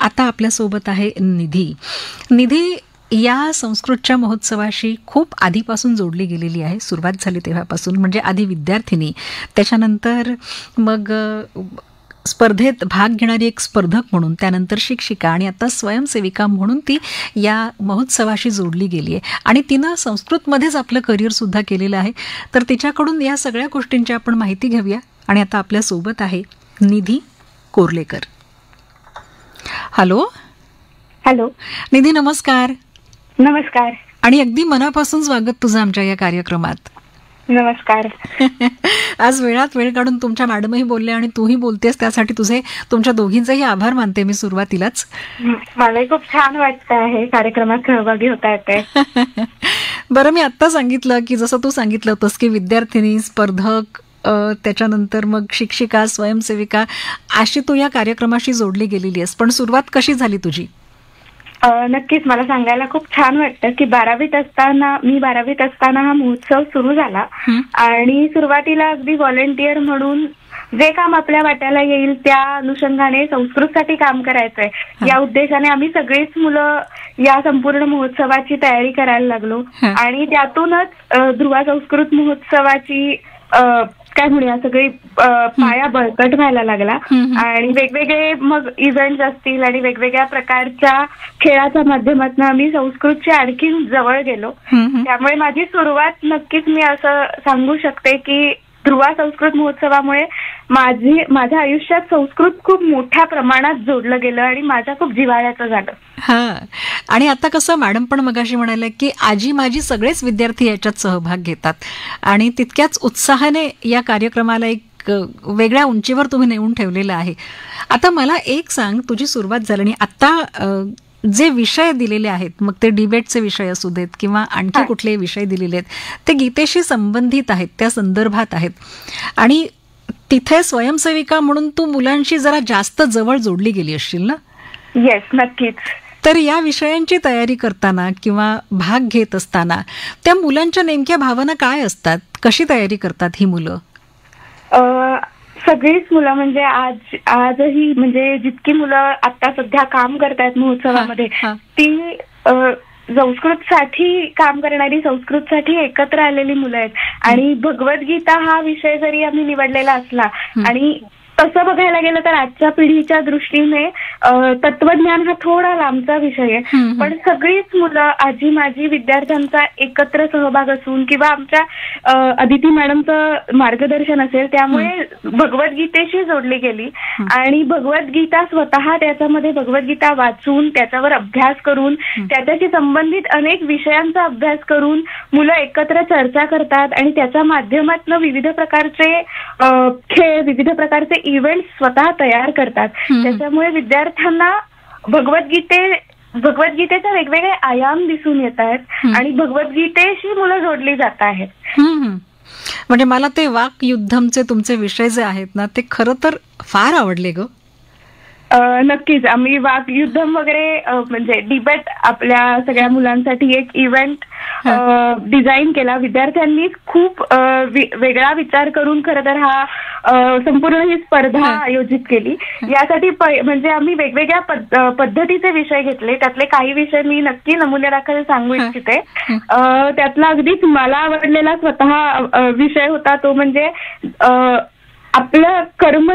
आता आपल्यासोबत आहे निधी. निधी या संस्कृतच्या महोत्सवाशी खूप आधीपासून जोडली गेलेली आहे. सुरुवात झाली तेव्हापासून, म्हणजे आधी विद्यार्थिनी, त्याच्यानंतर मग स्पर्धेत भाग घेणारी एक स्पर्धक म्हणून, त्यानंतर शिक्षिका आणि आता स्वयंसेविका म्हणून ती या महोत्सवाशी जोडली गेली आहे. आणि तिनं संस्कृतमध्येच आपलं करिअरसुद्धा केलेलं आहे. तर तिच्याकडून या सगळ्या गोष्टींची आपण माहिती घेऊया. आणि आता आपल्यासोबत आहे निधी कोर्लेकर. हॅलो. हॅलो निधी, नमस्कार. नमस्कार. आणि अगदी मनापासून स्वागत तुझं आमच्या या कार्यक्रमात. नमस्कार. आज वेळात वेळ काढून तुमच्या मॅडमही बोलले आणि तूही बोलतेस, त्यासाठी तुमच्या दोघींचेही आभार मानते मी सुरुवातीलाच. मलाही खूप छान वाटतं आहे कार्यक्रमात सहभागी होता येते. बरं, मी आत्ता सांगितलं की जसं तू सांगितलं होतंस की विद्यार्थिनी, स्पर्धक, त्याच्यानंतर मग शिक्षिका, स्वयंसेविका अशी तू या कार्यक्रमाशी जोडली गेलेली आहेस. पण सुरुवात कशी झाली तुझी? नक्कीच मला सांगायला खूप छान वाटतं की मी 12वीत असताना हा महोत्सव सुरू झाला आणि सुरुवातीला अगदी व्हॉलेंटियर म्हणून जे काम आपल्या वाट्याला येईल त्या अनुषंगाने संस्कृतसाठी काम करायचंय या उद्देशाने आम्ही सगळीच मुलं या संपूर्ण महोत्सवाची तयारी करायला लागलो. आणि त्यातूनच ध्रुवा संस्कृत महोत्सवाची काय म्हणूया सगळी पाया बळकट व्हायला लागला. आणि वेगवेगळे मग इव्हेंट्स असतील आणि वेगवेगळ्या प्रकारच्या खेळाच्या माध्यमातून आम्ही संस्कृतच्या आणखी जवळ गेलो. त्यामुळे माझी सुरुवात नक्कीच मी असं सांगू शकते की ध्रुवा संस्कृत महोत्सवामुळे माझ्या आयुष्यात संस्कृत खूप मोठ्या प्रमाणात जोडलं गेलं आणि माझ्या खूप जिव्हाळ्याचं झालं. हा, आणि आता कसं मॅडम पण मगाशी म्हणाल्या की आजी माझी सगळेच विद्यार्थी याच्यात सहभाग घेतात आणि तितक्याच उत्साहाने या कार्यक्रमाला एक वेगळ्या उंचीवर तुम्ही नेऊन ठेवलेलं आहे. आता मला एक सांग, तुझी सुरुवात झाली आणि आता जे विषय दिलेले आहेत, मग ते डिबेटचे विषय असू देत किंवा आणखी कुठले विषय दिलेले आहेत, ते गीतेशी संबंधित आहेत, त्या संदर्भात आहेत. आणि तिथे स्वयंसेविका म्हणून तू मुलांशी जरा जास्त जवळ जोडली गेली असशील ना? येस, नक्कीच. तर या विषयांची तयारी करताना किंवा भाग घेत असताना त्या मुलांच्या नेमक्या भावना काय असतात? कशी तयारी करतात ही मुलं? सगळीच मुलं म्हणजे आजही म्हणजे जितकी मुलं आता सध्या काम करतायत महोत्सवामध्ये ती संस्कृतसाठी काम करणारी, संस्कृतसाठी एकत्र आलेली मुलं आहेत. आणि भगवद्गीता हा विषय जरी आम्ही निवडलेला असला आणि तसं बघायला गेलं तर आजच्या पिढीच्या दृष्टीने तत्वज्ञान हा थोडा लांबचा विषय आहे. पण सगळीच मुलं आजी माझी विद्यार्थ्यांचा एकत्र सहभाग असून किंवा आमच्या अदिती मॅडमचं मार्गदर्शन असेल त्यामुळे भगवद्गीतेशी जोडली गेली. आणि भगवद्गीता स्वतः त्याच्यामध्ये भगवद्गीता वाचून त्याच्यावर अभ्यास करून त्याच्याशी संबंधित अनेक विषयांचा अभ्यास करून मुलं एकत्र चर्चा करतात आणि त्याच्या माध्यमातून विविध प्रकारचे खेळ, विविध प्रकारचे इव्हेंट स्वतः तयार करतात. त्याच्यामुळे विद्यार्थ्यांना भगवद्गीतेचे वेगवेगळे आयाम दिसून येत आहेत आणि भगवद्गीतेशी मुलं जोडली जात आहेत. म्हणजे मला ते वाक्युद्धमचे तुमचे विषय जे आहेत ना, ते खरं तर फार आवडले ग. नक्कीच. आम्ही वाक्युद्धम वगैरे म्हणजे डिबेट आपल्या सगळ्या मुलांसाठी एक इव्हेंट डिझाईन केला. विद्यार्थ्यांनी खूप वेगळा विचार करून खरं तर हा संपूर्ण ही स्पर्धा आयोजित केली. यासाठी म्हणजे आम्ही वेगवेगळ्या पद्धतीचे विषय घेतले. त्यातले काही विषय मी नक्की नमुन्यादाखल सांगू इच्छिते. त्यातला अगदीच मला आवडलेला स्वतः विषय होता तो म्हणजे आपलं कर्म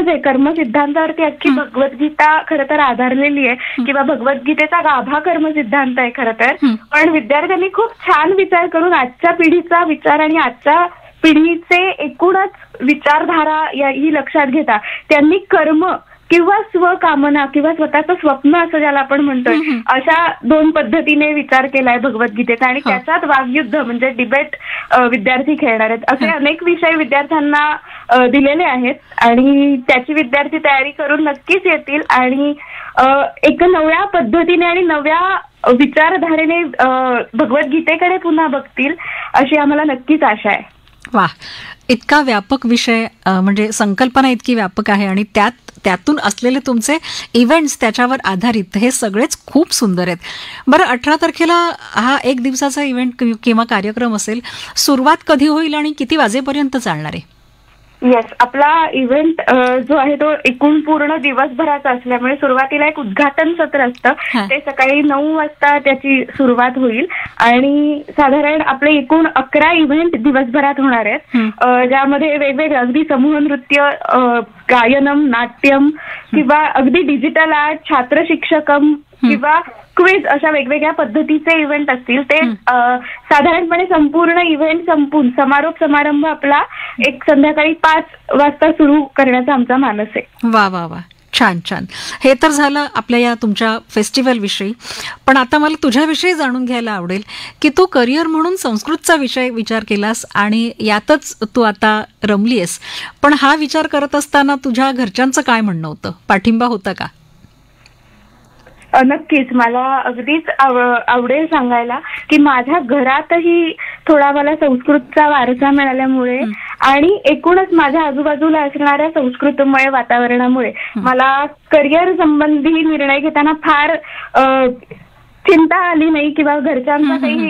सिद्धांतावरती अख्खी भगवद्गीता खरं तर आधारलेली आहे किंवा भगवद्गीतेचा गाभा कर्म सिद्धांत आहे खरं तर. पण विद्यार्थ्यांनी खूप छान विचार करून आजच्या पिढीचा विचार आणि आजच्या पिढीचे एकूणच विचारधारा ही लक्षात घेता त्यांनी कर्म किंवा स्वकामना किंवा स्वतःचं स्वप्न असं ज्याला आपण म्हणतोय अशा दोन पद्धतीने विचार केलाय भगवद्गीतेचा. आणि त्याच्यात वाग्युद्ध म्हणजे डिबेट विद्यार्थी खेळणार आहेत. असे अनेक विषय विद्यार्थ्यांना दिलेले आहेत आणि त्याची विद्यार्थी तयारी करून नक्कीच येतील आणि एक नव्या पद्धतीने आणि नव्या विचारधारेने भगवद्गीतेकडे पुन्हा बघतील अशी आम्हाला नक्कीच आशा आहे. वा, इतका व्यापक विषय, म्हणजे संकल्पना इतकी व्यापक आहे आणि त्यातून असलेले तुमचे इव्हेंट्स त्याच्यावर आधारित हे सगळेच खूप सुंदर आहेत. बरं, 18 तारखेला हा एक दिवसाचा इव्हेंट किंवा कार्यक्रम असेल. सुरुवात कधी होईल आणि किती वाजेपर्यंत चालणार आहे? येस, आपला इव्हेंट जो आहे तो एकूण पूर्ण दिवसभराचा असल्यामुळे सुरुवातीला एक उद्घाटन सत्र असतं. ते सकाळी 9 वाजता त्याची सुरुवात होईल आणि साधारण आपले एकूण 11 इव्हेंट दिवसभरात होणार आहेत, ज्यामध्ये वेगवेगळे अगदी समूह नृत्य, गायनम, नाट्यम किंवा अगदी डिजिटल आर्ट, छात्र शिक्षकम किंवा क्विज अशा वेगवेगळ्या पद्धतीचे इव्हेंट असतील. ते साधारणपणे संपूर्ण इव्हेंट संपून समारोप समारंभ आपला एक संध्याकाळी 5 वाजता सुरू करण्याचा आमचा मानस आहे. वा वा वा, छान छान. हे तर झालं आपल्या या तुमच्या फेस्टिवल विषयी. पण आता मला तुझ्याविषयी जाणून घ्यायला आवडेल की तू करिअर म्हणून संस्कृतचा विचार केलास आणि यातच तू आता रमलीयस. पण हा विचार करत असताना तुझ्या घरच्यांचं काय म्हणणं होतं? पाठिंबा होता का? नक्कीच. मला अगदीच आवडेल सांगायला की माझ्या घरातही थोडा मला संस्कृतचा वारसा मिळाल्यामुळे आणि एकूणच माझ्या आजूबाजूला असणाऱ्या संस्कृतमय वातावरणामुळे मला करिअर संबंधी निर्णय घेताना फार चिंता आली नाही किंवा घरच्यांचा काही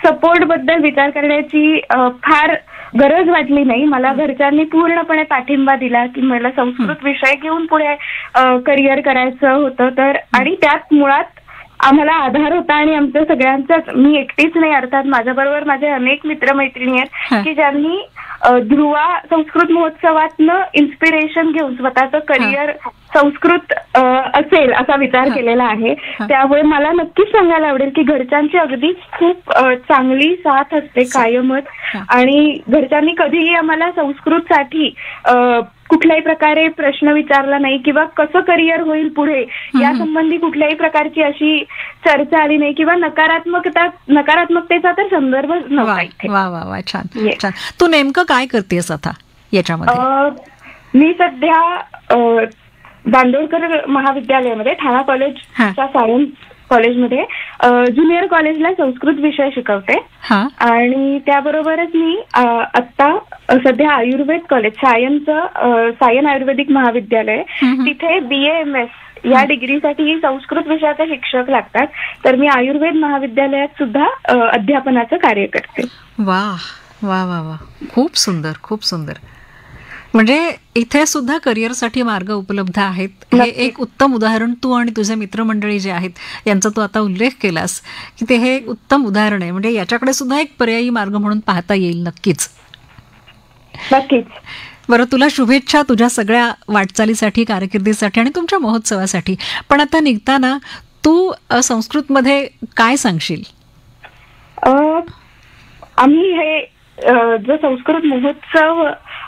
सपोर्ट बद्दल विचार करण्याची फार गरज वाटली नाही. मला घरच्यांनी पूर्णपणे पाठिंबा दिला की मला संस्कृत विषय घेऊन पुढे करिअर करायचं होतं. तर आणि त्यात मुळात आम्हाला आधार होता आणि आमच्या सगळ्यांचाच, मी एकटीच नाही, अर्थात माझ्याबरोबर माझे अनेक मित्रमैत्रिणी आहेत की ज्यांनी ध्रुवा संस्कृत महोत्सवातनं इन्स्पिरेशन घेऊन स्वतःचं करिअर संस्कृत असेल असा विचार केलेला आहे. त्यामुळे मला नक्कीच सांगायला आवडेल की घरच्यांची अगदी खूप चांगली साथ असते कायमच. आणि घरच्यांनी कधीही आम्हाला संस्कृतसाठी कुठल्याही प्रकारे प्रश्न विचारला नाही किंवा कसं करिअर होईल पुढे या संबंधी कुठल्याही प्रकारची अशी चर्चा आली नाही किंवा नकारात्मकतेचा तर संदर्भ नव्हता इथे. वा वा वा, छान छान. तू नेमकं काय करतेस आता याच्यामध्ये? मी सध्या बांदोडकर महाविद्यालयामध्ये, ठाणा कॉलेजच्या सायन्स कॉलेजमध्ये ज्युनियर कॉलेजला संस्कृत विषय शिकवते. आणि त्याबरोबरच मी आता सध्या आयुर्वेद कॉलेज, सायन आयुर्वेदिक महाविद्यालय, तिथे BAMS या डिग्रीसाठी संस्कृत विषयाचे शिक्षक लागतात. तर मी आयुर्वेद महाविद्यालयात सुद्धा अध्यापनाचं कार्य करते. वा वा वा वा, खूप सुंदर, खूप सुंदर. म्हणजे इथे सुद्धा करिअरसाठी मार्ग उपलब्ध आहेत. हे एक उत्तम उदाहरण तू आणि तुझे मित्रमंडळी जे आहेत यांचा तू आता उल्लेख केलास की ते हे एक उत्तम उदाहरण आहे. म्हणजे याच्याकडे सुद्धा एक पर्यायी मार्ग म्हणून पाहता येईल. नक्कीच नक्कीच. बरं, तुला शुभेच्छा तुझ्या सगळ्या वाटचालीसाठी, कारकिर्दीसाठी आणि तुमच्या महोत्सवासाठी. पण आता निघताना तू संस्कृतमध्ये काय सांगशील? आम्ही हे जो संस्कृत महोत्सव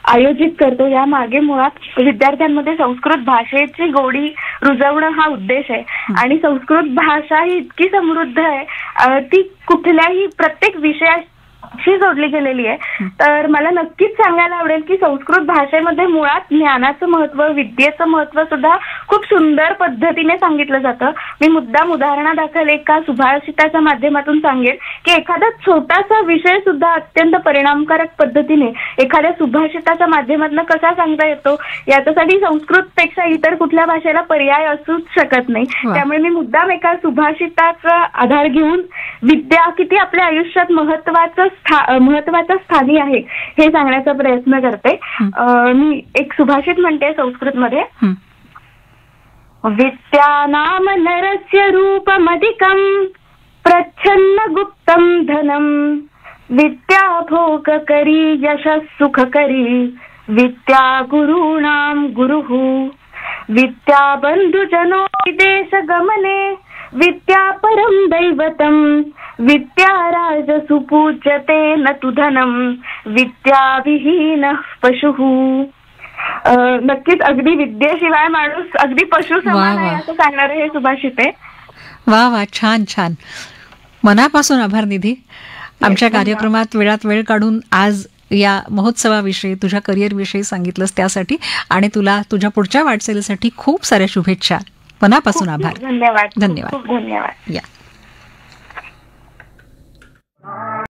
आयोजित करतो या मागे मुळात विद्यार्थ्यांमध्ये संस्कृत भाषेची गोडी रुजवणं हा उद्देश आहे. आणि संस्कृत भाषा ही इतकी समृद्ध आहे, ती कुठल्याही प्रत्येक विषयाशी जोडली गेलेली आहे. तर मला नक्कीच सांगायला आवडेल की संस्कृत भाषेमध्ये मुळात ज्ञानाचं महत्व, विद्येचं महत्व सुद्धा खूप सुंदर पद्धतीने सांगितलं जातं. मी मुद्दाम उदाहरणादाखल एका सुभाषिताच्या माध्यमातून सांगेन की एखादा छोटासा विषय सुद्धा अत्यंत परिणामकारक पद्धतीने एखाद्या सुभाषिताच्या माध्यमातून कसा सांगता येतो याच्यासाठी संस्कृतपेक्षा इतर कुठल्या भाषेला पर्याय असूच शकत नाही. त्यामुळे मी मुद्दाम एका सुभाषिताचा आधार घेऊन विद्या किती आपल्या आयुष्यात महत्वाचं स्थानी आहे हे सांगण्याचा प्रयत्न करते. मी एक सुभाषित म्हणते संस्कृतमध्ये. विद्यानाम नरस्य रूपमधिकं प्रच्छन्न गुप्तं धनं विद्या भोगकरी यशः सुखकरी विद्या गुरूणां गुरुः विद्या बंधुजनो विदेश गमने विद्या परम दैवतम विद्या राज सुपूज्यते न तु धनम विद्या विहीन पशुः. नक्कीच अगदी विद्येशिवाय माणूस अगदी पशु समान आहे असं सांगणारे हे सुभाषित आहे. वा वा, छान छान. मनापासून आभार निधी. आमच्या कार्यक्रमात वेळात वेळ काढून आज या महोत्सवाविषयी, तुझ्या करिअर विषयी सांगितलंस त्यासाठी आणि तुला तुझ्या पुढच्या वाटचालीसाठी खूप साऱ्या शुभेच्छा. मनापासून आभार. धन्यवाद. धन्यवाद. धन्यवाद. या